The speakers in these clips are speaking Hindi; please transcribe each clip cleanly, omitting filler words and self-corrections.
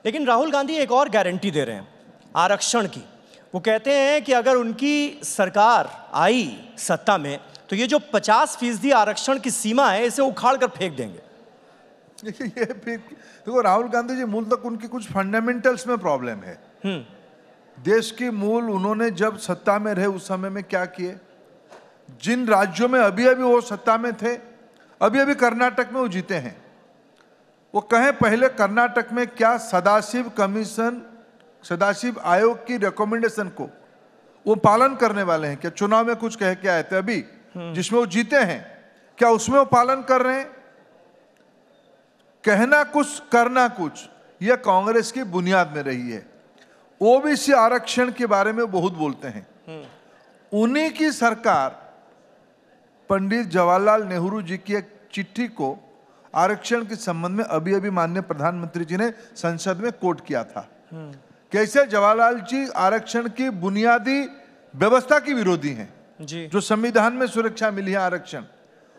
लेकिन राहुल गांधी एक और गारंटी दे रहे हैं आरक्षण की। वो कहते हैं कि अगर उनकी सरकार आई सत्ता में तो ये जो 50% आरक्षण की सीमा है इसे उखाड़ कर फेंक देंगे। ये फिर देखो, राहुल गांधी जी मूल तक उनकी कुछ फंडामेंटल्स में प्रॉब्लम है। देश की मूल उन्होंने जब सत्ता में रहे उस समय में क्या किए, जिन राज्यों में अभी अभी वो सत्ता में थे, अभी अभी कर्नाटक में वो जीते हैं, वो कहें पहले कर्नाटक में क्या सदाशिव आयोग की रिकमेंडेशन को वो पालन करने वाले हैं क्या? चुनाव में कुछ कह के आए थे अभी जिसमें वो जीते हैं, क्या उसमें वो पालन कर रहे हैं? कहना कुछ करना कुछ, यह कांग्रेस की बुनियाद में रही है। ओबीसी आरक्षण के बारे में बहुत बोलते हैं। उन्हीं की सरकार पंडित जवाहरलाल नेहरू जी की एक चिट्ठी को आरक्षण के संबंध में अभी अभी माननीय प्रधानमंत्री जी ने संसद में कोट किया था। कैसे जवाहरलाल जी आरक्षण की बुनियादी व्यवस्था की विरोधी हैं जी। जो संविधान में सुरक्षा मिली है आरक्षण,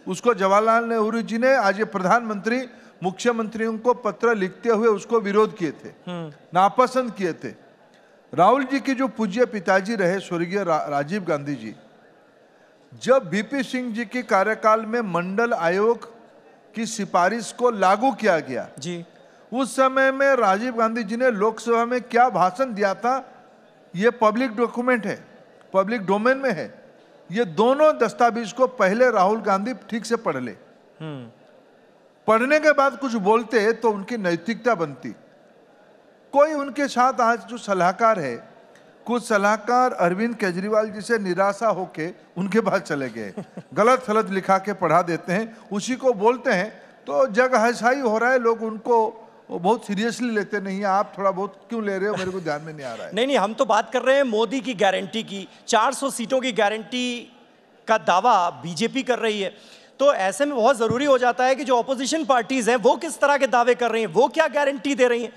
उसको जवाहरलाल नेहरू जी ने आज ये प्रधानमंत्री मुख्यमंत्रियों को पत्र लिखते हुए उसको विरोध किए थे, नापसंद किए थे। राहुल जी के जो पूज्य पिताजी रहे स्वर्गीय राजीव गांधी जी, जब वीपी सिंह जी के कार्यकाल में मंडल आयोग की सिफारिश को लागू किया गया जी, उस समय में राजीव गांधी जी ने लोकसभा में क्या भाषण दिया था, ये पब्लिक डॉक्यूमेंट है, पब्लिक डोमेन में है। ये दोनों दस्तावेज को पहले राहुल गांधी ठीक से पढ़ ले, पढ़ने के बाद कुछ बोलते तो उनकी नैतिकता बनती। कोई उनके साथ आज जो सलाहकार है, कुछ सलाहकार अरविंद केजरीवाल जी से निराशा होके उनके पास चले गए, गलत सलत लिखा के पढ़ा देते हैं, उसी को बोलते हैं, तो जग हसाई हो रहा है, लोग उनको बहुत सीरियसली लेते नहीं है। आप थोड़ा बहुत क्यों ले रहे हो, मेरे को ध्यान में नहीं आ रहा है। नहीं, हम तो बात कर रहे हैं मोदी की गारंटी की। 400 सीटों की गारंटी का दावा बीजेपी कर रही है, तो ऐसे में बहुत जरूरी हो जाता है कि जो ऑपोजिशन पार्टीज हैं वो किस तरह के दावे कर रही हैं, वो क्या गारंटी दे रही हैं,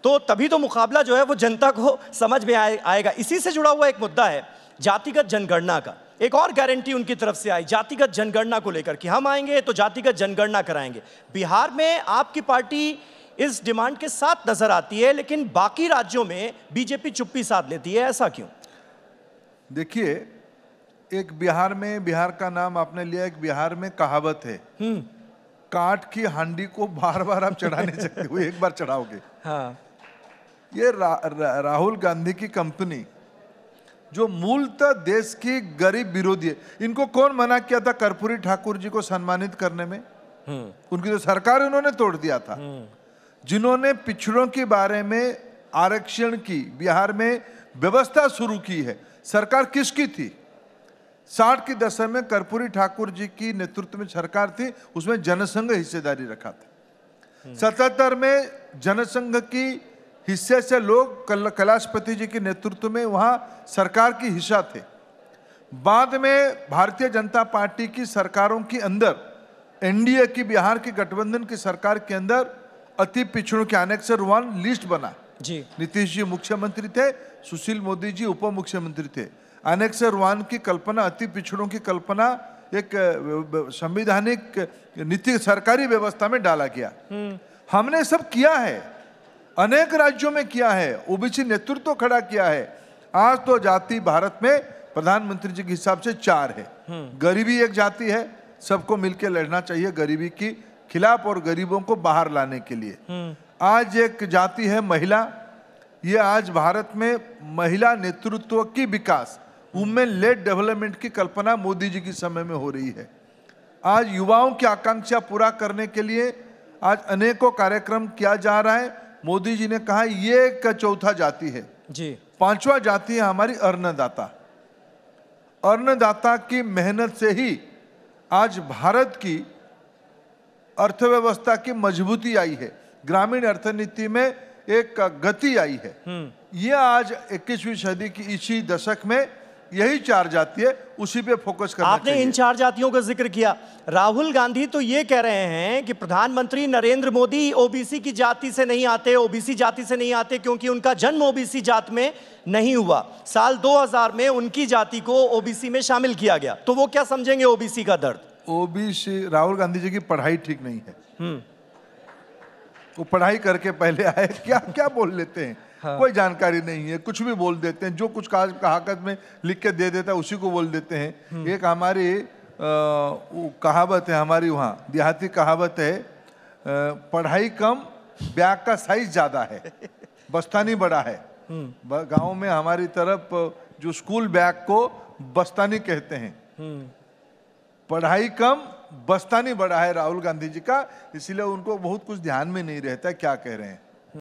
तो तभी तो मुकाबला जो है वो जनता को समझ में आएगा। इसी से जुड़ा हुआ एक मुद्दा है जातिगत जनगणना का। एक और गारंटी उनकी तरफ से आई जातिगत जनगणना को लेकर कि हम आएंगे तो जातिगत जनगणना कराएंगे। बिहार में आपकी पार्टी इस डिमांड के साथ नजर आती है, लेकिन बाकी राज्यों में बीजेपी चुप्पी साध लेती है, ऐसा क्यों? देखिए, एक बिहार का नाम आपने लिया, एक बिहार में कहावत है, काठ की हांडी को बार बार आप चढ़ा नहीं सकते, वो एक बार चढ़ाओगे। हाँ। ये राहुल गांधी की कंपनी जो मूलतः देश की गरीब विरोधी है, इनको कौन मना किया था कर्पूरी ठाकुर जी को सम्मानित करने में? उनकी तो सरकार उन्होंने तोड़ दिया था। जिन्होंने पिछड़ों के बारे में आरक्षण की बिहार में व्यवस्था शुरू की है, सरकार किसकी थी? 60 के दशक में कर्पूरी ठाकुर जी की नेतृत्व में सरकार थी, उसमें जनसंघ हिस्सेदारी रखा था। 77 में जनसंघ की हिस्से से लोग कैलाशपति जी के नेतृत्व में वहां सरकार की हिस्सा थे। बाद में भारतीय जनता पार्टी की सरकारों के अंदर, एनडीए की बिहार की गठबंधन की सरकार के अंदर अति पिछड़ों के एनेक्सर 1 लिस्ट बना जी। नीतीश जी मुख्यमंत्री थे, सुशील मोदी जी उप मुख्यमंत्री थे। एनेक्सर 1 की कल्पना, अति पिछड़ों की कल्पना एक संवैधानिक नीति सरकारी व्यवस्था में डाला गया। हमने सब किया है, अनेक राज्यों में किया है, ओबीसी नेतृत्व खड़ा किया है। आज तो जाति भारत में प्रधानमंत्री जी के हिसाब से 4 है। गरीबी एक जाति है, सबको मिलकर लड़ना चाहिए गरीबी की खिलाफ और गरीबों को बाहर लाने के लिए। आज एक जाति है महिला, ये आज भारत में महिला नेतृत्व की विकास, वुमेन लेड डेवलपमेंट की कल्पना मोदी जी के समय में हो रही है। आज युवाओं की आकांक्षा पूरा करने के लिए आज अनेकों कार्यक्रम किया जा रहा है। मोदी जी ने कहा ये एक चौथा जाति है जी। 5वां जाति है हमारी अन्नदाता। अन्नदाता की मेहनत से ही आज भारत की अर्थव्यवस्था की मजबूती आई है, ग्रामीण अर्थनीति में एक गति आई है। ये आज 21वीं सदी की इसी दशक में यही 4 जाति है, उसी पे फोकस करना आपने चाहिए। इन 4 जातियों का जिक्र किया। राहुल गांधी तो ये कह रहे हैं कि प्रधानमंत्री नरेंद्र मोदी ओबीसी की जाति से नहीं आते, ओबीसी जाति से नहीं आते क्योंकि उनका जन्म ओबीसी जात में नहीं हुआ। साल 2000 में उनकी जाति को ओबीसी में शामिल किया गया, तो वो क्या समझेंगे ओबीसी का दर्द? ओबीसी, राहुल गांधी जी की पढ़ाई ठीक नहीं है। वो पढ़ाई करके पहले आए, क्या क्या बोल लेते हैं। कोई जानकारी नहीं है, कुछ भी बोल देते हैं, जो कुछ कहावत में लिख के दे देता है उसी को बोल देते हैं। एक हमारी कहावत है, हमारी वहाँ देहाती कहावत है, पढ़ाई कम बैग का साइज ज्यादा है, बस्तानी बड़ा है। गांव में हमारी तरफ जो स्कूल बैग को बस्तानी कहते हैं। पढ़ाई कम बस्तानी बड़ा है राहुल गांधी जी का, इसलिए उनको बहुत कुछ ध्यान में नहीं रहता क्या कह रहे हैं।